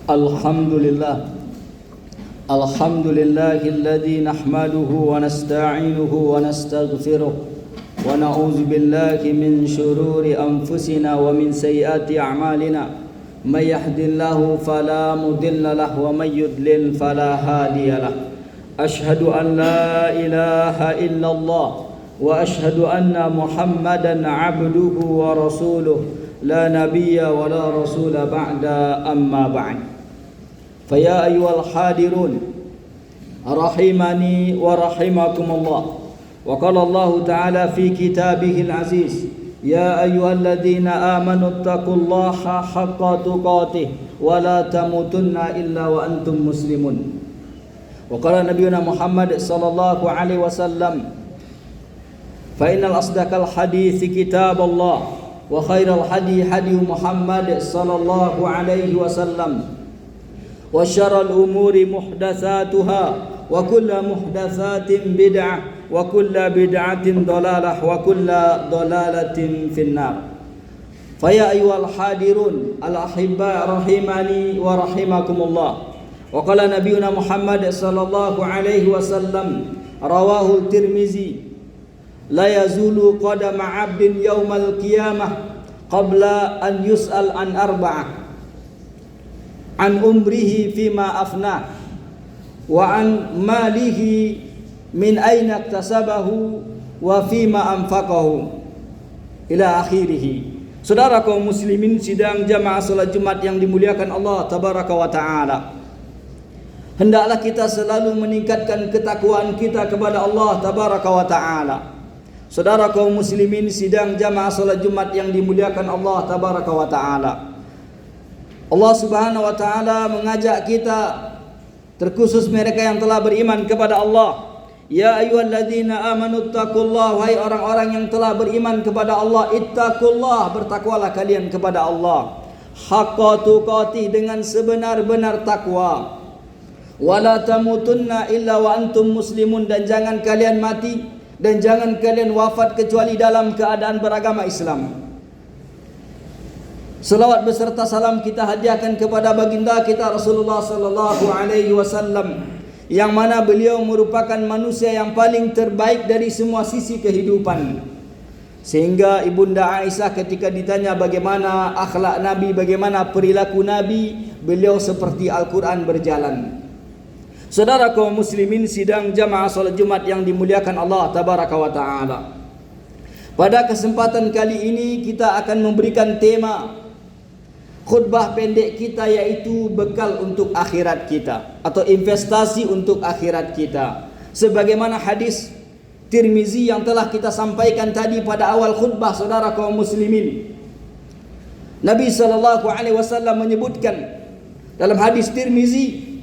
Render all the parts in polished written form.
Alhamdulillah. Alhamdulillahilladzi nahmaduhu wa nasta'inuhu wa nastaghfiruh wa na'udzu billahi min shururi anfusina wa min sayyiati a'malina. May yahdihillahu fala mudilla lahu wa may yudlil fala hadiya lahu. Ashhadu an la ilaha illallah wa ashhadu anna Muhammadan 'abduhu wa rasuluh la nabiyya wa la rasula ba'da amma ba'd. Faya ayyuhal hadirun rahimani wa rahimakumullah. Wa qala Allah ta'ala fi kitabihil aziz, ya ayyuhalladzina amanu taqullaha haqqa tuqatih wa la tamutunna illa wa antum muslimun. Wa qala nabiyuna Muhammad sallallahu alaihi wasallam, fa innal asdaqal hadithi kitabullah wa khairal hadi hadi Muhammad sallallahu alaihi wasallam. Wa syarrul umuri muhdatsatuha wa kullu muhdatsatin bid'ah wa kullu bid'atin dhalalah wa kullu dhalalatin finnar. Fa ya ayyuhal hadirun al ahibba rahimani wa rahimakumullah. Wa qala nabiyuna Muhammad sallallahu alaihi wasallam, rawahu Tirmizi, la yazulu qadama 'abdin yaumal qiyamah qabla an yus'al an arba'ah, an umrihi fima afna wa an malihi min aina iktasabahu wa fima anfaqahu ila akhirih. Saudara kaum muslimin sidang jamaah salat Jumat yang dimuliakan Allah tabaraka wa taala, hendaklah kita selalu meningkatkan ketakwaan kita kepada Allah tabaraka wa taala. Saudara kaum muslimin sidang jamaah salat Jumat yang dimuliakan Allah tabaraka wa taala, Allah subhanahu wa ta'ala mengajak kita, terkhusus mereka yang telah beriman kepada Allah, ya ayyuhalladzina amanu taqullaha, wahai orang-orang yang telah beriman kepada Allah, ittaqullah, bertakwalah kalian kepada Allah, haqqa tuqatih, dengan sebenar-benar takwa, wala tamutunna illa wa antum muslimun, dan jangan kalian mati dan jangan kalian wafat kecuali dalam keadaan beragama Islam. Selawat beserta salam kita hadiahkan kepada baginda kita Rasulullah sallallahu alaihi wasallam, yang mana beliau merupakan manusia yang paling terbaik dari semua sisi kehidupan. Sehingga Ibunda Aisyah ketika ditanya bagaimana akhlak Nabi, bagaimana perilaku Nabi, beliau seperti Al-Quran berjalan. Saudara kaum muslimin sidang jamaah salat Jumat yang dimuliakan Allah tabaraka wa taala, pada kesempatan kali ini kita akan memberikan tema khutbah pendek kita, yaitu bekal untuk akhirat kita atau investasi untuk akhirat kita. Sebagaimana hadis Tirmizi yang telah kita sampaikan tadi pada awal khutbah, saudara kaum muslimin, Nabi sallallahu alaihi wasallam menyebutkan dalam hadis Tirmizi,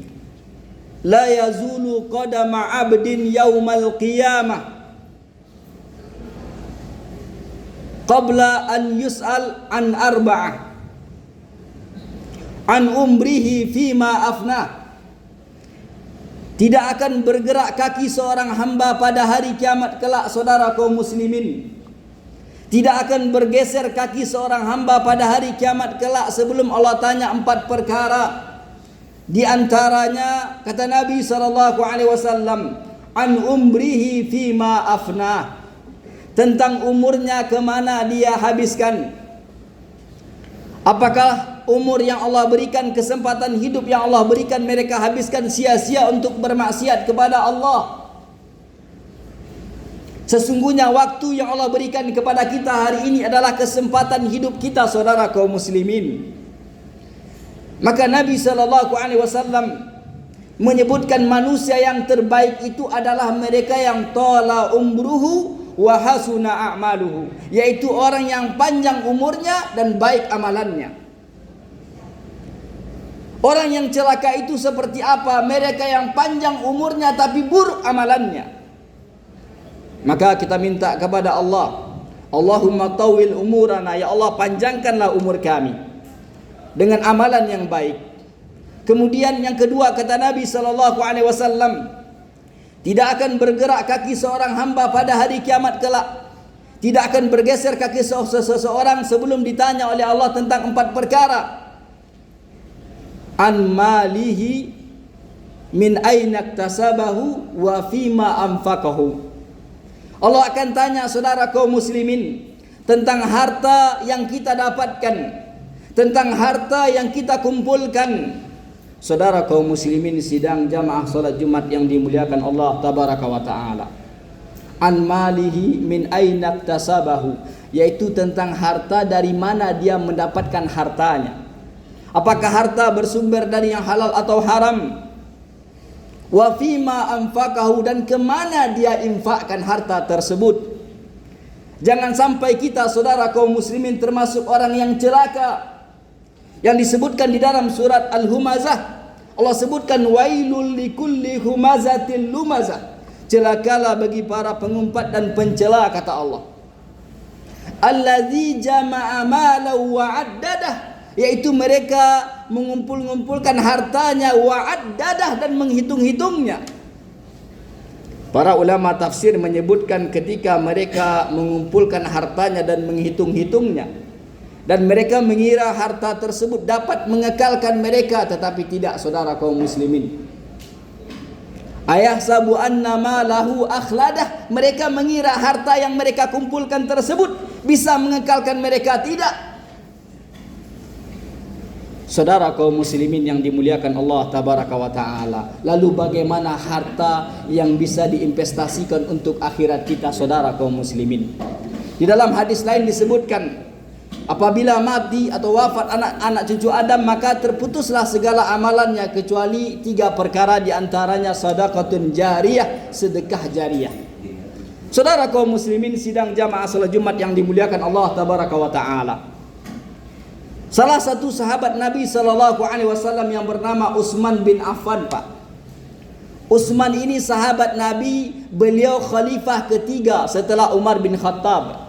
la yazulu qadama 'abdin yaumal qiyamah qabla an yus'al an arba'ah, an umrihi fima afna. Tidak akan bergerak kaki seorang hamba pada hari kiamat kelak, saudara kaum muslimin. Tidak akan bergeser kaki seorang hamba pada hari kiamat kelak sebelum Allah tanya 4 perkara. Di antaranya kata Nabi sallallahu alaihi wasallam, an umrihi fima afna, tentang umurnya kemana dia habiskan. Apakah umur yang Allah berikan, kesempatan hidup yang Allah berikan, mereka habiskan sia-sia untuk bermaksiat kepada Allah? Sesungguhnya waktu yang Allah berikan kepada kita hari ini adalah kesempatan hidup kita, saudara kaum muslimin. Maka Nabi SAW menyebutkan manusia yang terbaik itu adalah mereka yang tala umruhu wa hasuna a'maluhu, yaitu orang yang panjang umurnya dan baik amalannya. Orang yang celaka itu seperti apa? Mereka yang panjang umurnya tapi buruk amalannya. Maka kita minta kepada Allah, Allahumma tawil umurana, ya Allah panjangkanlah umur kami dengan amalan yang baik. Kemudian yang kedua kata Nabi SAW, tidak akan bergerak kaki seorang hamba pada hari kiamat kelak, Tidak akan bergeser kaki seseorang sebelum ditanya oleh Allah tentang 4 perkara. An malihi min aina iktasabahu wa fima anfaqahu. Allah akan tanya saudara kaum muslimin tentang harta yang kita dapatkan, tentang harta yang kita kumpulkan. Saudara kaum muslimin sidang jamaah salat Jumat yang dimuliakan Allah tabaraka wa taala. An malihi min aina iktasabahu, yaitu tentang harta dari mana dia mendapatkan hartanya. Apakah harta bersumber dari yang halal atau haram? Wa fima anfaqahu, dan kemana dia infakkan harta tersebut. Jangan sampai kita saudara kaum muslimin termasuk orang yang celaka. Yang disebutkan di dalam surat Al-Humazah, Allah sebutkan wailul likulli humazatil lumazah. Celakalah bagi para pengumpat dan pencela, kata Allah. Allazi jama'a malan wa 'addadah, yaitu mereka mengumpulkan hartanya, wa'addadah, dan menghitung-hitungnya. Para ulama tafsir menyebutkan ketika mereka mengumpulkan hartanya dan menghitung-hitungnya, dan mereka mengira harta tersebut dapat mengekalkan mereka, tetapi tidak saudara kaum muslimin. Ayahsabu anna malahu akhladah, mereka mengira harta yang mereka kumpulkan tersebut bisa mengekalkan mereka. Tidak. Saudara kaum muslimin yang dimuliakan Allah tabaraka wa taala, lalu bagaimana harta yang bisa diinvestasikan untuk akhirat kita saudara kaum muslimin? Di dalam hadis lain disebutkan, apabila mati atau wafat anak cucu Adam, maka terputuslah segala amalannya kecuali 3 perkara, di antaranya sedekahun jariyah, sedekah jariyah. Saudara kaum muslimin sidang jamaah salat Jumat yang dimuliakan Allah tabaraka wa taala. Salah satu sahabat Nabi SAW yang bernama Utsman bin Affan, Pak. Utsman ini sahabat Nabi, beliau khalifah ketiga setelah Umar bin Khattab.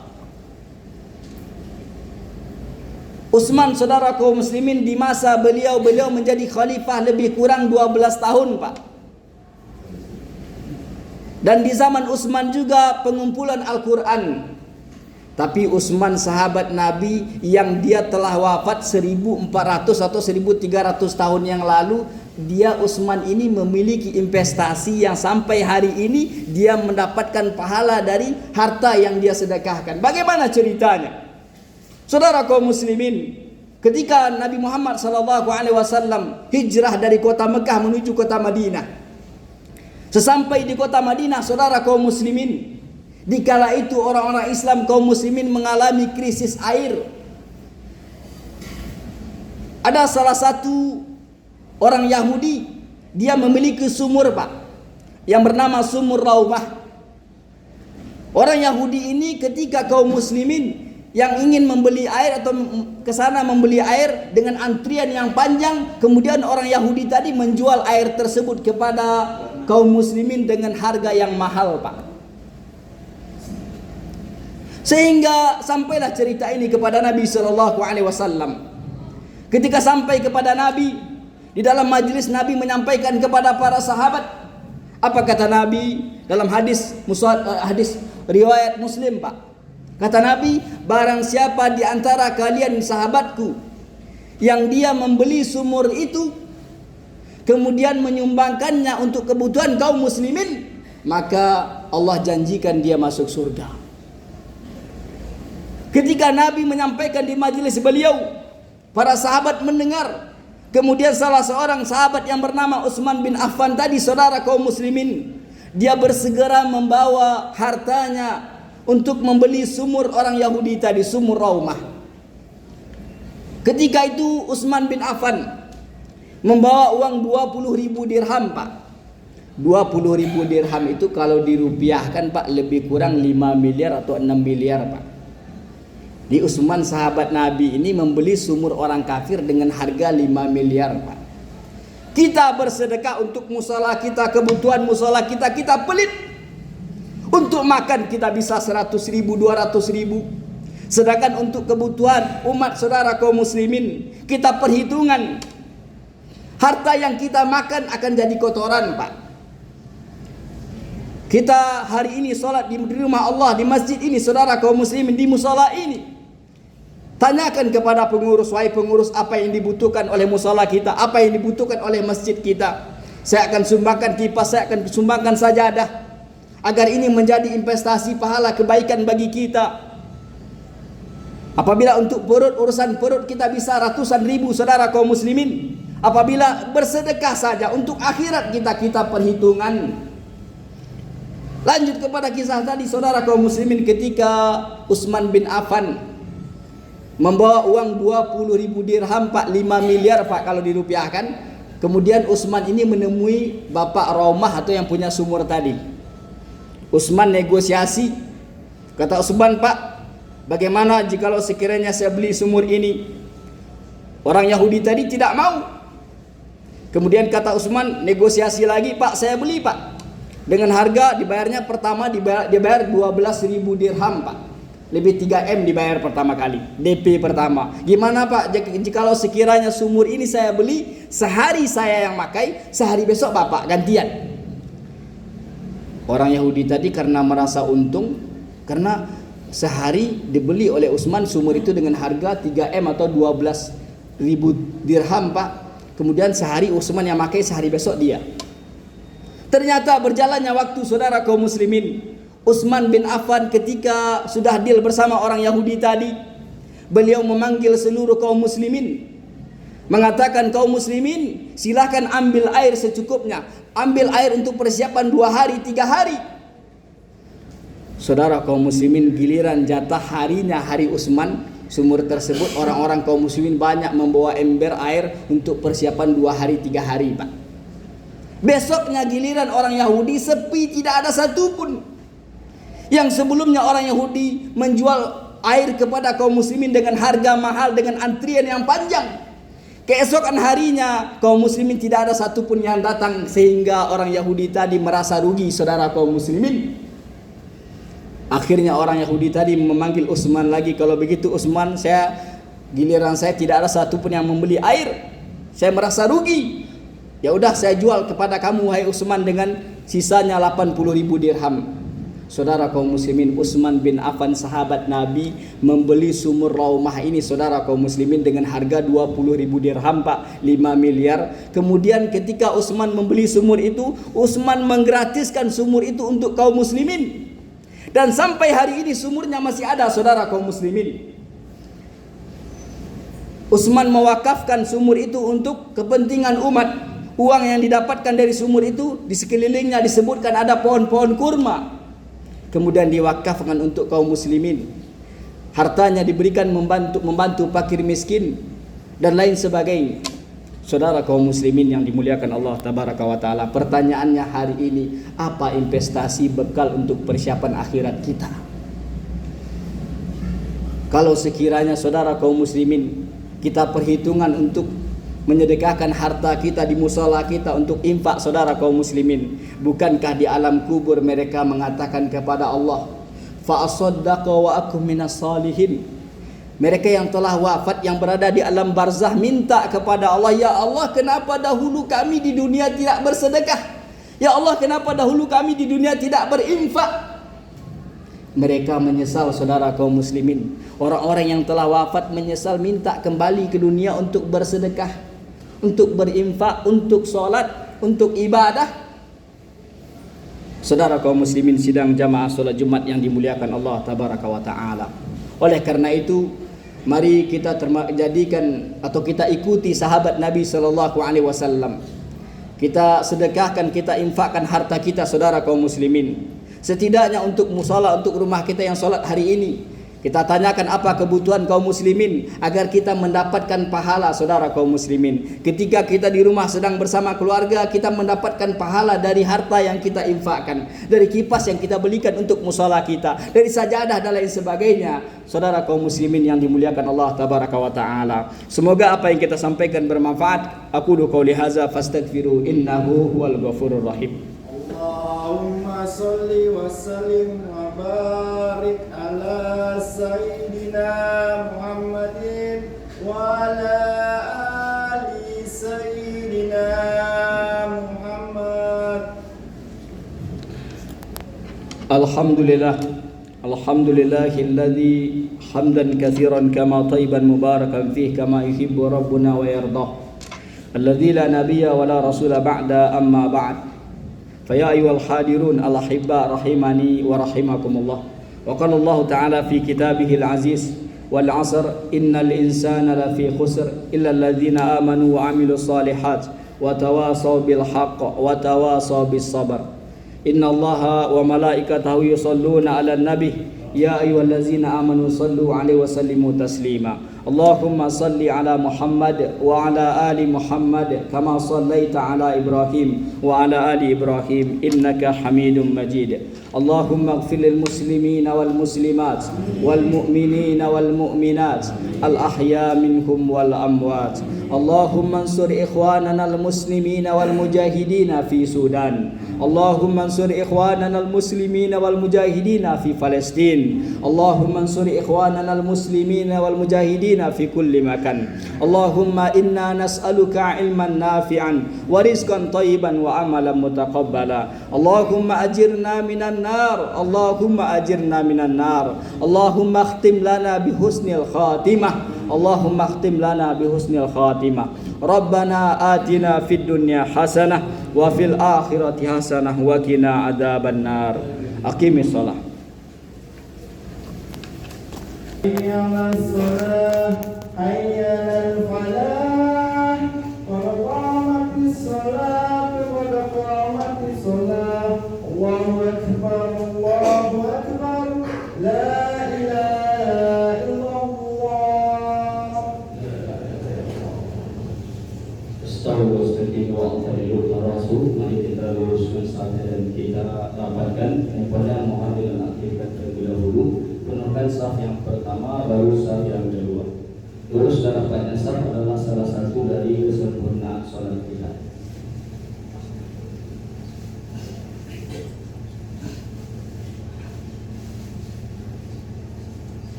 Utsman saudara kaum muslimin di masa beliau menjadi khalifah lebih kurang 12 tahun, Pak. Dan di zaman Utsman juga pengumpulan Al-Quran. Tapi Utsman sahabat Nabi yang dia telah wafat 1400 atau 1300 tahun yang lalu, dia Utsman ini memiliki investasi yang sampai hari ini dia mendapatkan pahala dari harta yang dia sedekahkan. Bagaimana ceritanya? Saudara kaum muslimin, ketika Nabi Muhammad SAW hijrah dari kota Mekah menuju kota Madinah, sesampai di kota Madinah, saudara kaum muslimin, dikala itu orang-orang Islam kaum muslimin mengalami krisis air. Ada salah satu orang Yahudi, dia memiliki sumur, Pak, yang bernama Sumur Raumah. Orang Yahudi ini ketika kaum muslimin yang ingin membeli air atau ke sana membeli air dengan antrian yang panjang, kemudian orang Yahudi tadi menjual air tersebut kepada kaum muslimin dengan harga yang mahal, Pak. Sehingga sampailah cerita ini kepada Nabi SAW. Ketika sampai kepada Nabi, di dalam majelis Nabi menyampaikan kepada para sahabat. Apa kata Nabi dalam hadis riwayat Muslim, Pak? Kata Nabi, barang siapa di antara kalian sahabatku yang dia membeli sumur itu, kemudian menyumbangkannya untuk kebutuhan kaum muslimin, maka Allah janjikan dia masuk surga. Ketika Nabi menyampaikan di majelis beliau, para sahabat mendengar. Kemudian salah seorang sahabat yang bernama Utsman bin Affan tadi, saudara kaum muslimin, dia bersegera membawa hartanya untuk membeli sumur orang Yahudi tadi, Sumur Raumah. Ketika itu Utsman bin Affan membawa uang 20.000 dirham, Pak. 20.000 dirham itu kalau dirupiahkan, Pak, lebih kurang 5 miliar atau 6 miliar, Pak. Di Utsman sahabat Nabi ini membeli sumur orang kafir dengan harga 5 miliar, Pak. Kita bersedekah untuk musola kita, kebutuhan musola kita, kita pelit. Untuk makan kita bisa 100.000, 200.000. Sedangkan untuk kebutuhan umat saudara kaum muslimin, kita perhitungan. Harta yang kita makan akan jadi kotoran, Pak. Kita hari ini solat di rumah Allah, di masjid ini, saudara kaum muslimin, di musola ini. Tanyakan kepada pengurus, wahai pengurus, apa yang dibutuhkan oleh musola kita, apa yang dibutuhkan oleh masjid kita. Saya akan sumbangkan kipas, saya akan sumbangkan sajadah, agar ini menjadi investasi pahala kebaikan bagi kita. Apabila untuk perut, urusan perut kita bisa ratusan ribu, saudara kaum muslimin. Apabila bersedekah saja untuk akhirat kita perhitungan. Lanjut kepada kisah tadi, saudara kaum muslimin, ketika Utsman bin Affan membawa uang 20.000 dirham Pak, 5 miliar Pak kalau dirupiahkan. Kemudian Utsman ini menemui Bapak Raumah atau yang punya sumur tadi. Utsman negosiasi. Kata Utsman, Pak, bagaimana jikalau sekiranya saya beli sumur ini? Orang Yahudi tadi tidak mau. Kemudian kata Utsman, negosiasi lagi, Pak, saya beli Pak. Dengan harga dibayarnya pertama dibayar 12.000 dirham Pak. Lebih 3M dibayar pertama kali, DP pertama. Gimana Pak, jikalau sekiranya sumur ini saya beli, sehari saya yang pakai, sehari besok Bapak gantian. Orang Yahudi tadi karena merasa untung, karena sehari dibeli oleh Utsman sumur itu dengan harga 3M atau 12.000 dirham Pak. Kemudian sehari Utsman yang pakai, sehari besok dia. Ternyata berjalannya waktu, saudara kaum muslimin, Utsman bin Affan ketika sudah deal bersama orang Yahudi tadi, beliau memanggil seluruh kaum muslimin, mengatakan, kaum muslimin silahkan ambil air secukupnya, ambil air untuk persiapan 2 hari 3 hari. Saudara kaum muslimin, giliran jatah harinya hari Utsman, sumur tersebut orang-orang kaum muslimin banyak membawa ember air untuk persiapan 2 hari 3 hari Pak. Besoknya giliran orang Yahudi sepi, tidak ada satupun. Yang sebelumnya orang Yahudi menjual air kepada kaum muslimin dengan harga mahal, dengan antrian yang panjang. Keesokan harinya kaum muslimin tidak ada satupun yang datang, sehingga orang Yahudi tadi merasa rugi, saudara kaum muslimin. Akhirnya orang Yahudi tadi memanggil Utsman lagi, kalau begitu Utsman, giliran saya tidak ada satupun yang membeli air, saya merasa rugi. Ya udah, saya jual kepada kamu wahai Utsman dengan sisanya 80.000 dirham. Saudara kaum muslimin, Utsman bin Affan sahabat Nabi membeli sumur Raumah ini, saudara kaum muslimin, dengan harga 20.000 dirham Pak, 5 miliar. Kemudian ketika Utsman membeli sumur itu, Utsman menggratiskan sumur itu untuk kaum muslimin. Dan sampai hari ini sumurnya masih ada, saudara kaum muslimin. Utsman mewakafkan sumur itu untuk kepentingan umat. Uang yang didapatkan dari sumur itu, di sekelilingnya disebutkan ada pohon-pohon kurma. Kemudian diwakafkan untuk kaum muslimin. Hartanya diberikan membantu fakir miskin dan lain sebagainya. Saudara kaum muslimin yang dimuliakan Allah tabaraka wa taala, pertanyaannya hari ini, apa investasi bekal untuk persiapan akhirat kita? Kalau sekiranya saudara kaum muslimin, kita perhitungan untuk menyedekahkan harta kita di musola kita untuk infak, saudara kaum muslimin, bukankah di alam kubur mereka mengatakan kepada Allah, fa asaddaqa wa akum minas salihin? Mereka yang telah wafat, yang berada di alam barzah, minta kepada Allah, ya Allah, kenapa dahulu kami di dunia tidak bersedekah? Ya Allah, kenapa dahulu kami di dunia tidak berinfak? Mereka menyesal, saudara kaum muslimin. Orang-orang yang telah wafat menyesal, minta kembali ke dunia untuk bersedekah, untuk berinfak, untuk sholat, untuk ibadah. Saudara kaum muslimin sidang jamaah sholat Jumat yang dimuliakan Allah tabaraka wa ta'ala. Oleh karena itu, mari kita jadikan atau kita ikuti sahabat Nabi SAW. Kita sedekahkan, kita infakkan harta kita, saudara kaum muslimin. Setidaknya untuk musola, untuk rumah kita yang sholat hari ini, kita tanyakan apa kebutuhan kaum muslimin agar kita mendapatkan pahala, saudara kaum muslimin. Ketika kita di rumah sedang bersama keluarga, kita mendapatkan pahala dari harta yang kita infakkan, dari kipas yang kita belikan untuk musola kita, dari sajadah dan lain sebagainya. Saudara kaum muslimin yang dimuliakan Allah tabaraka wa taala, semoga apa yang kita sampaikan bermanfaat. Aqulu qouli hadza fastaghfiru innahu huwal ghafurur rahim. Allahumma sholli wa sallim wa barik ala sayyidina Muhammadin wa ala ali sayyidina Muhammad. Alhamdulillah, alhamdulillahilladzi hamdan katsiran kama thayyiban mubarakan fih kama yuhibbu rabbuna wa yardah. Alladzi la nabiyya wa la rasula ba'da amma ba'd. Fa ya ayyuhal hadirun al-ahibba rahimani wa rahimakumullah. Wa qala Allah ta'ala fi kitabihil aziz wal 'asr innal insana lafi khusr illa alladhina amanu wa 'amilus solihat wa tawasaw bil haqq wa tawasaw bis sabr. Inna Allaha wa malaikatahu yusalluna ala nabi ya ayyuhallazina amanu sallu alaihi wa sallimu taslima. Allahumma salli ala Muhammad wa ala ali Muhammad kama sallaita ala Ibrahim wa ala ali Ibrahim innaka Hamidum Majid. Allahumma ighfir lil muslimina wal muslimat wal mu'minina wal mu'minat al ahya minhum wal amwat. Allahumma ansur ikhwanana al muslimina wal mujahidina fi Sudan. Allahumma ansur ikhwanana al muslimina wal mujahidina fi Palestin. Allahumma ansur ikhwanana al muslimina wal mujahidina fi kulli makan. Allahumma inna nas'aluka ilman nafi'an wa rizqan thayyiban wa amalan mutaqabbala. Allahumma ajirna minan nar. Allahumma ajirna minan nar. Allahumma akhtim lana bi husnil khatimah. Allahumma akhtim lana bi husnil khatimah. Rabbana atina fid dunya hasanah wa fil akhirati hasanah wa qina adzaban nar. Aqimis shalah. Hayya 'alas shalah, hayya 'alal falah, qad qamatis shalah, qad qamatis shalah. Allahu akbar, Allahu akbar, la ilaha illallah. Astagfirullahaladzim wa atubu rasul. Mari kita luruskan saja dan kita dapatkan kepada muhadirin akhirat terlebih dahulu. Penuhkan saf yang pertama, baru saf yang kedua. Lurus dan rapatnya saf adalah salah satu dari kesempurnaan sholat kita.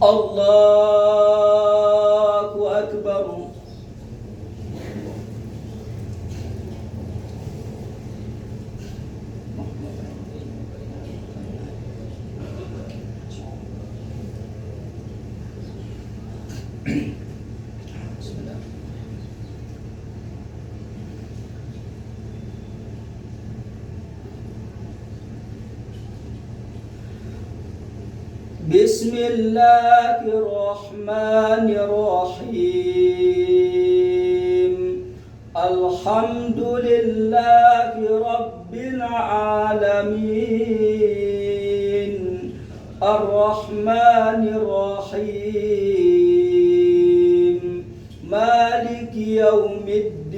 Allahu Akbar. Bismillahirrahmanirrahim. Alhamdulillahi rabbil alamin. Ar-Rahmanir-Rahim. Maliki yaumiddin.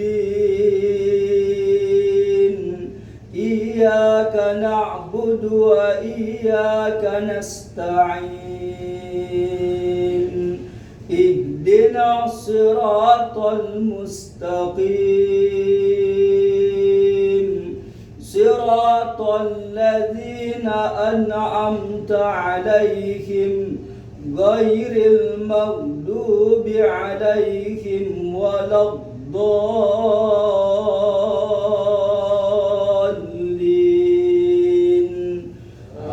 Iyyaka na'budu wa iyyaka nasta'in. Ihdinas siratal mustaqim. Siratal ladzina an'amta 'alaihim ghairil maghdubi 'alaihim waladdallin.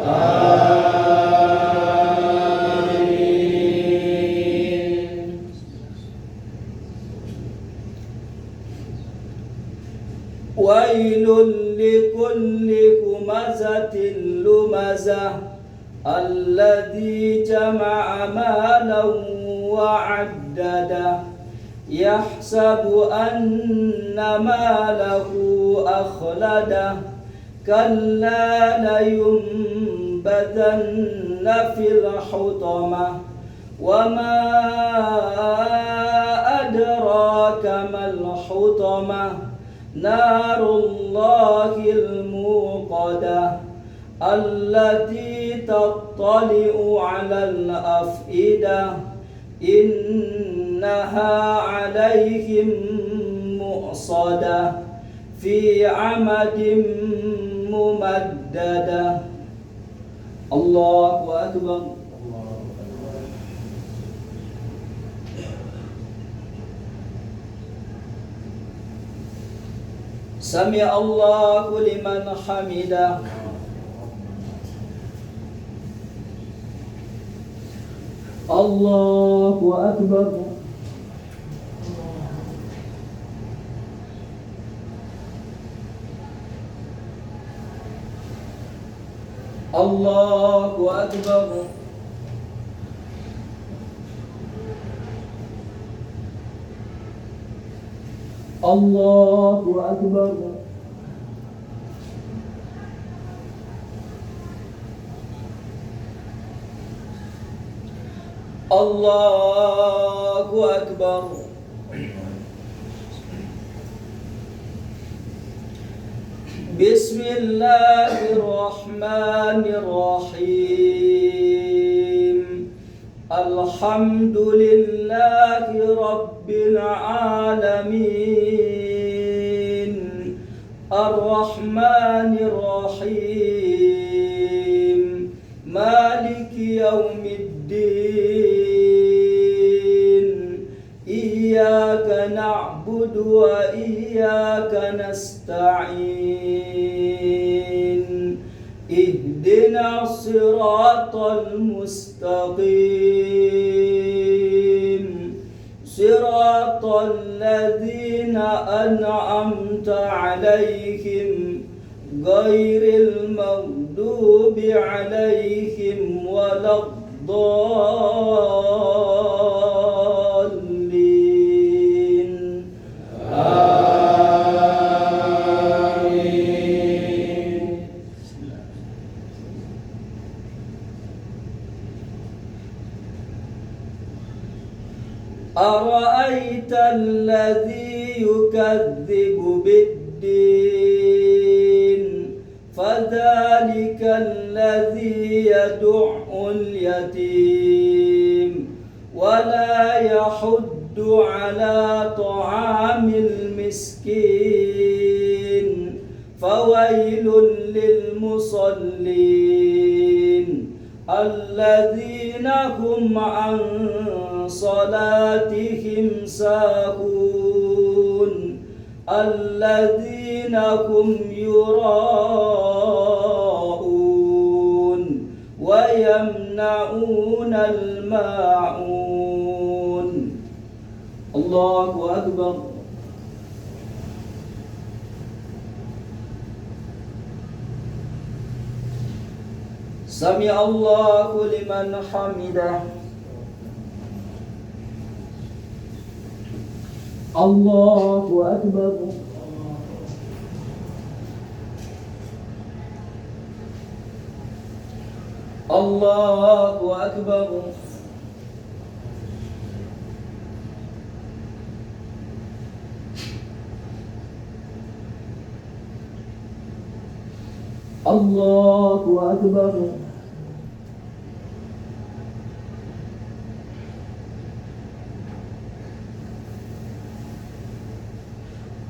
Amin. Wailul likulli humazatin lumazah alladzi jama'a malan wa 'addadah yahsabu anna malahu akhladah kalla la yunbadanna fil hutamah wa ma adraka mal hutamah narullahil muqadah allati tattali'u 'alal af'idah innaha 'alaihim mu'sadah fi 'amadin mumaddadah. Allahu akbar. Sami Allahu liman hamidah. الله أكبر. الله أكبر. الله أكبر. الله أكبر. بسم الله الرحمن الرحيم. الحمد لله رب العالمين. الرحمن الرحيم. مالك يوم الدين. إياك نعبد وإياك نستعين. اهدنا الصراط المستقيم. صراط الذين أنعمت عليهم غير المغضوب عليهم ولا الضالين. آمين. أرأيت الذي يكذب بالدين فذلك الذي يدع اليتيم ولا يحض على طعام المسكين فويل للمصلين الذين هم عن صلاتهم ساهون الذين هم يراءون ويمنعون الماعون. الله أكبر. سمع الله لمن حمده. الله أكبر. الله أكبر. الله أكبر.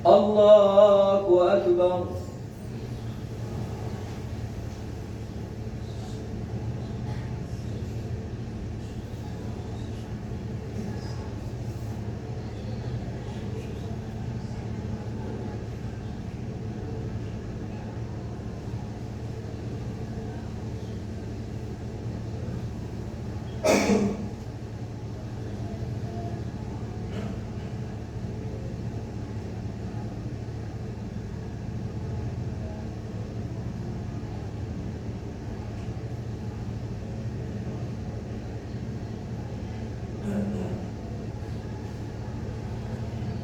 الله أكبر.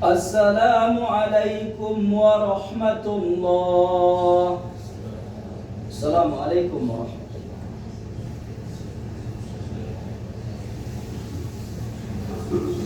السلام عليكم ورحمة الله. السلام عليكم ورحمة الله.